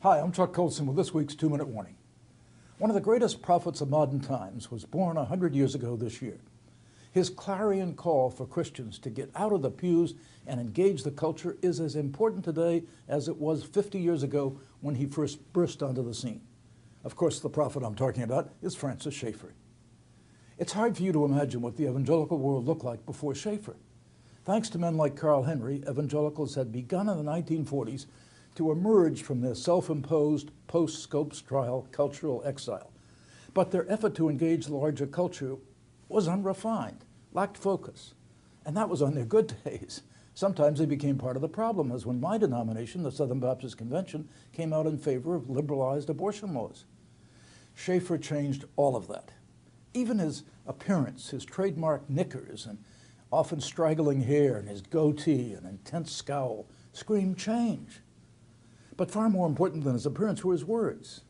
Hi, I'm Chuck Colson with this week's 2-Minute Warning. One of the greatest prophets of modern times was born 100 years ago this year. His clarion call for Christians to get out of the pews and engage the culture is as important today as it was 50 years ago when he first burst onto the scene. Of course, the prophet I'm talking about is Francis Schaeffer. It's hard for you to imagine what the evangelical world looked like before Schaeffer. Thanks to men like Carl Henry, evangelicals had begun in the 1940s to emerge from their self-imposed post-Scopes trial cultural exile. But their effort to engage the larger culture was unrefined, lacked focus. And that was on their good days. Sometimes they became part of the problem, as when my denomination, the Southern Baptist Convention, came out in favor of liberalized abortion laws. Schaeffer changed all of that. Even his appearance, his trademark knickers and often straggling hair and his goatee and intense scowl screamed change. But far more important than his appearance were his words.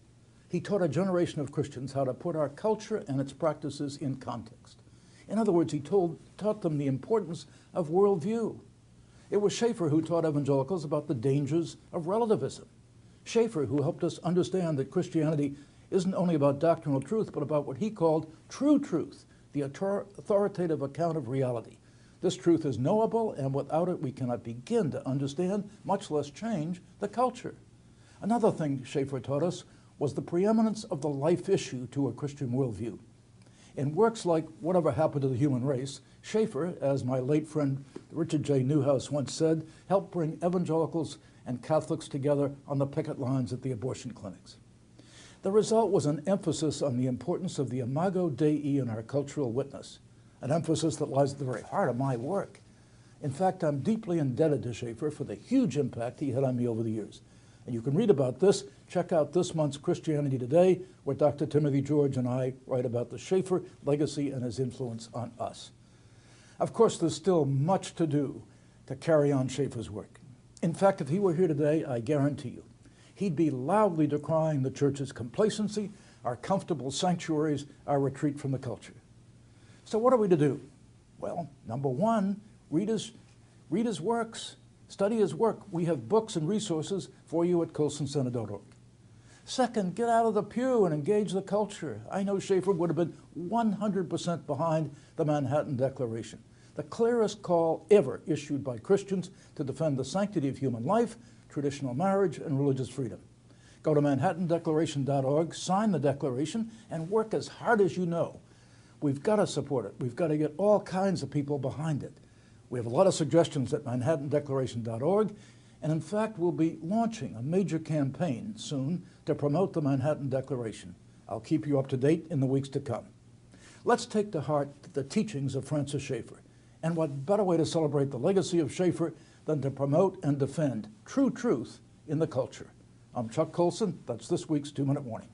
He taught a generation of Christians how to put our culture and its practices in context. In other words, he taught them the importance of worldview. It was Schaeffer who taught evangelicals about the dangers of relativism. Schaeffer who helped us understand that Christianity isn't only about doctrinal truth, but about what he called true truth, the authoritative account of reality. This truth is knowable, and without it we cannot begin to understand, much less change, the culture. Another thing Schaeffer taught us was the preeminence of the life issue to a Christian worldview. In works like Whatever Happened to the Human Race, Schaeffer, as my late friend Richard J. Newhouse once said, helped bring evangelicals and Catholics together on the picket lines at the abortion clinics. The result was an emphasis on the importance of the imago Dei in our cultural witness, an emphasis that lies at the very heart of my work. In fact, I'm deeply indebted to Schaeffer for the huge impact he had on me over the years. And you can read about this, check out this month's Christianity Today, where Dr. Timothy George and I write about the Schaeffer legacy and his influence on us. Of course, there's still much to do to carry on Schaeffer's work. In fact, if he were here today, I guarantee you, he'd be loudly decrying the church's complacency, our comfortable sanctuaries, our retreat from the culture. So what are we to do? Well, number one, read his works. Study his work. We have books and resources for you at colsoncenter.org. Second, get out of the pew and engage the culture. I know Schaeffer would have been 100% behind the Manhattan Declaration, the clearest call ever issued by Christians to defend the sanctity of human life, traditional marriage, and religious freedom. Go to manhattandeclaration.org, sign the declaration, and work as hard as you know. We've got to support it. We've got to get all kinds of people behind it. We have a lot of suggestions at manhattandeclaration.org, and in fact, we'll be launching a major campaign soon to promote the Manhattan Declaration. I'll keep you up to date in the weeks to come. Let's take to heart the teachings of Francis Schaeffer, and what better way to celebrate the legacy of Schaeffer than to promote and defend true truth in the culture. I'm Chuck Colson. That's this week's 2-Minute Warning.